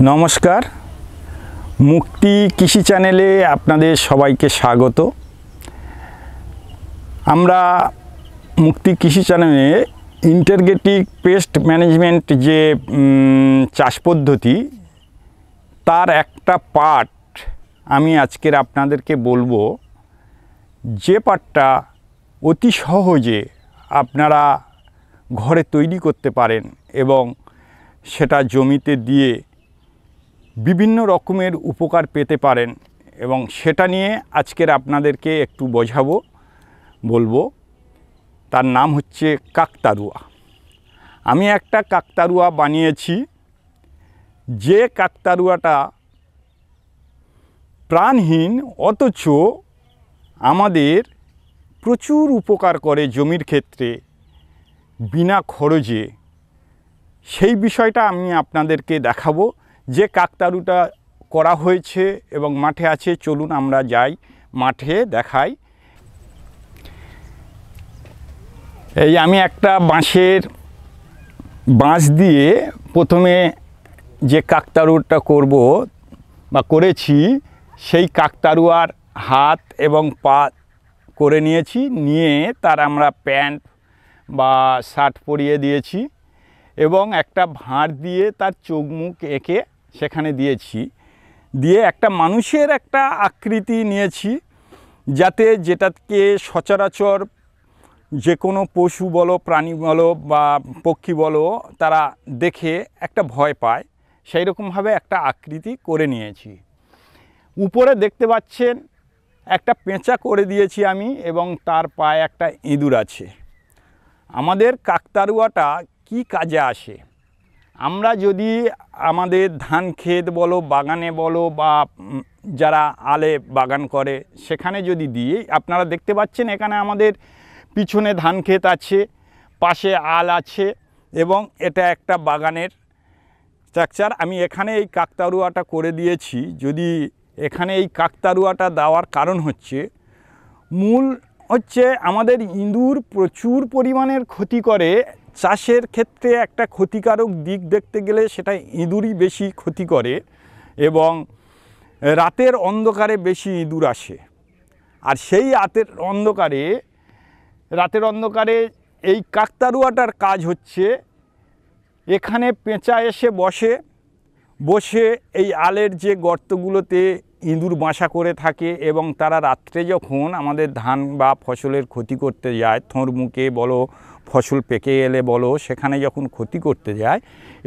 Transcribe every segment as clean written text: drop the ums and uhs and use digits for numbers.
নমস্কার, মুক্তি কৃষি চ্যানেলে আপনাদের সবাইকে স্বাগত। আমরা মুক্তি কৃষি চ্যানেলে ইন্টিগ্রেটিভ পেস্ট ম্যানেজমেন্ট যে চাষ পদ্ধতি তার একটা পার্ট আমি আজকের আপনাদেরকে বলবো, যে পার্টটা অতি সহজে আপনারা ঘরে তৈরি করতে পারেন এবং সেটা জমিতে দিয়ে বিভিন্ন রকমের উপকার পেতে পারেন, এবং সেটা নিয়ে আজকের আপনাদেরকে একটু বলবো। তার নাম হচ্ছে কাকতাড়ুয়া। আমি একটা কাকতাড়ুয়া বানিয়েছি, যে কাকতাড়ুয়াটা প্রাণহীন অথচ আমাদের প্রচুর উপকার করে জমির ক্ষেত্রে বিনা খরচে। সেই বিষয়টা আমি আপনাদেরকে দেখাবো, যে কাকতাড়ুটা করা হয়েছে এবং মাঠে আছে। চলুন আমরা যাই, মাঠে দেখাই। এই আমি একটা বাঁশ দিয়ে প্রথমে যে কাকতাড়ুটা করব বা করেছি, সেই কাকতাড়ুয়ার হাত এবং পা করে নিয়েছি, নিয়ে তার আমরা প্যান্ট বা শার্ট পরিয়ে দিয়েছি এবং একটা ভাঁড় দিয়ে তার চোখ মুখ এঁকে সেখানে দিয়েছি, দিয়ে একটা মানুষের একটা আকৃতি নিয়েছি, যাতে যেটাকে সচরাচর যে কোনো পশু বলো, প্রাণী বলো বা পক্ষী বলো, তারা দেখে একটা ভয় পায়, সেই রকমভাবে একটা আকৃতি করে নিয়েছি। উপরে দেখতে পাচ্ছেন একটা পেঁচা করে দিয়েছি আমি, এবং তার পায়ে একটা ইঁদুর আছে। আমাদের কাকতাড়ুয়াটা কি কাজে আসে? আমরা যদি আমাদের ধান ক্ষেত বলো, বাগানে বলো, বা যারা আলে বাগান করে সেখানে যদি দিই, আপনারা দেখতে পাচ্ছেন এখানে আমাদের পিছনে ধান ক্ষেত আছে, পাশে আল আছে, এবং এটা একটা বাগানের স্ট্রাকচার। আমি এখানে এই কাকতাড়ুয়াটা করে দিয়েছি। যদি এখানে এই কাকতাড়ুয়াটা দেওয়ার কারণ হচ্ছে, মূল হচ্ছে আমাদের ইঁদুর প্রচুর পরিমাণের ক্ষতি করে। চাষের ক্ষেত্রে একটা ক্ষতিকারক দিক দেখতে গেলে সেটা ইঁদুরই বেশি ক্ষতি করে, এবং রাতের অন্ধকারে বেশি ইঁদুর আসে। আর সেই রাতের অন্ধকারে এই কাকতাড়ুয়াটার কাজ হচ্ছে, এখানে পেঁচা এসে বসে এই আলের যে গর্তগুলোতে ইঁদুর বাসা করে থাকে, এবং তারা রাত্রে যখন আমাদের ধান বা ফসলের ক্ষতি করতে যায়, থোঁড় মুখে বলো, ফসল পেকে এলে বলো, সেখানে যখন ক্ষতি করতে যায়,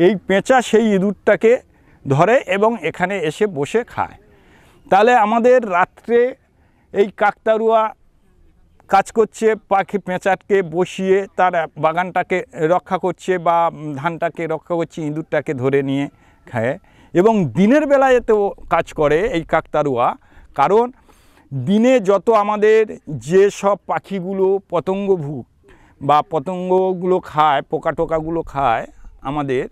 এই পেঁচা সেই ইঁদুরটাকে ধরে এবং এখানে এসে বসে খায়। তাহলে আমাদের রাত্রে এই কাকতাড়ুয়া কাজ করছে, পাখি পেঁচাকে বসিয়ে তার বাগানটাকে রক্ষা করছে বা ধানটাকে রক্ষা করছে, ইঁদুরটাকে ধরে নিয়ে খায়। এবং দিনের বেলায় এতেও কাজ করে এই কাকতাড়ুয়া, কারণ দিনে যত আমাদের যে সব পাখিগুলো পতঙ্গগুলো খায়, পোকা টোকাগুলো খায় আমাদের,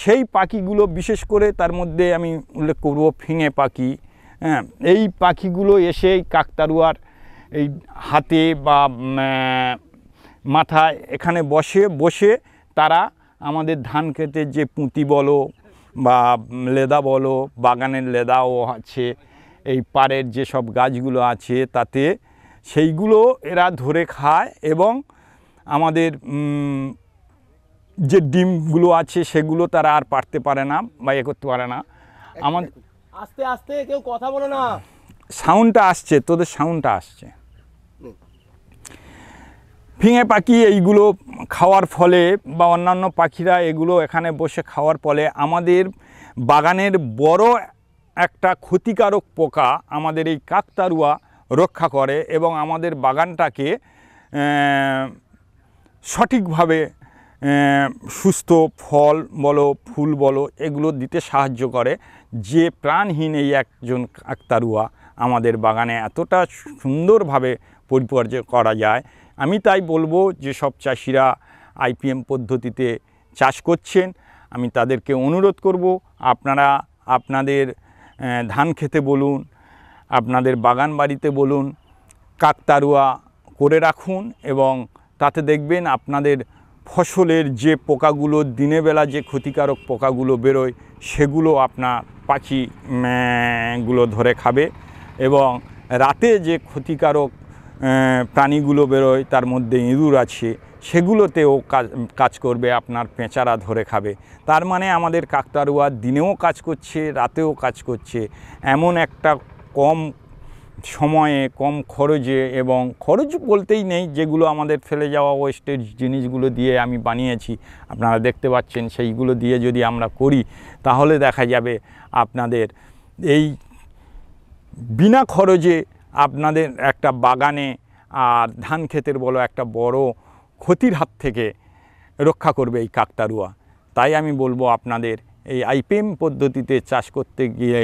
সেই পাখিগুলো বিশেষ করে তার মধ্যে আমি উল্লেখ করব ফিঙে পাখি। হ্যাঁ, এই পাখিগুলো এসে এই কাকতাড়ুয়ার এই হাতে বা মাথায় এখানে বসে তারা আমাদের ধান ক্ষেতের যে পুঁতি বলো বা লেদা বলো, বাগানের লেদাও আছে, এই পাড়ের যে সব গাছগুলো আছে তাতে সেইগুলো এরা ধরে খায়, এবং আমাদের যে ডিমগুলো আছে সেগুলো তারা আর পারতে পারে না বা করতে পারে না। আমাদের আস্তে আস্তে, কেউ কথা বলো না, সাউন্ডটা আসছে, তোদের সাউন্ডটা আসছে। ফিঙে পাখি এইগুলো খাওয়ার ফলে বা অন্যান্য পাখিরা এগুলো এখানে বসে খাওয়ার ফলে আমাদের বাগানের বড় একটা ক্ষতিকারক পোকা আমাদের এই কাকতাড়ুয়া রক্ষা করে, এবং আমাদের বাগানটাকে সঠিকভাবে সুস্থ ফল বলো, ফুল বলো, এগুলো দিতে সাহায্য করে। যে প্রাণহীন এই একজন কাকতাড়ুয়া আমাদের বাগানে এতটা সুন্দরভাবে পরিচর্যা করা যায়। আমি তাই বলবো, যে সব চাষিরা আইপিএম পদ্ধতিতে চাষ করছেন, আমি তাদেরকে অনুরোধ করব, আপনারা আপনাদের ধান খেতে বলুন, আপনাদের বাগান বাড়িতে বলুন, কাকতাড়ুয়া করে রাখুন, এবং তাতে দেখবেন আপনাদের ফসলের যে পোকাগুলো দিনের বেলা যে ক্ষতিকারক পোকাগুলো বেরোয় সেগুলো আপনার পাখি গুলো ধরে খাবে এবং রাতে যে ক্ষতিকারক প্রাণীগুলো বেরোয় তার মধ্যে ইঁদুর আছে সেগুলোতেও কাজ করবে, আপনার পেঁচারা ধরে খাবে। তার মানে আমাদের কাকতাড়ুয়া দিনেও কাজ করছে, রাতেও কাজ করছে। এমন একটা কম সময়ে কম খরচে, এবং খরচ বলতেই নেই, যেগুলো আমাদের ফেলে যাওয়া ওয়েস্টেজ জিনিসগুলো দিয়ে আমি বানিয়েছি আপনারা দেখতে পাচ্ছেন, সেইগুলো দিয়ে যদি আমরা করি তাহলে দেখা যাবে আপনাদের এই বিনা খরচে আপনাদের একটা বাগানে আর ধান ক্ষেতের বলো একটা বড় ক্ষতির হাত থেকে রক্ষা করবে এই কাকতাড়ুয়া। তাই আমি বলবো আপনাদের এই আইপিএম পদ্ধতিতে চাষ করতে গিয়ে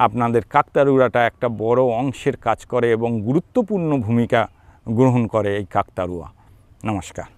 আপনাদের কাকতাড়ুয়াটা একটা বড় অংশের কাজ করে এবং গুরুত্বপূর্ণ ভূমিকা গ্রহণ করে এই কাকতাড়ুয়া। নমস্কার।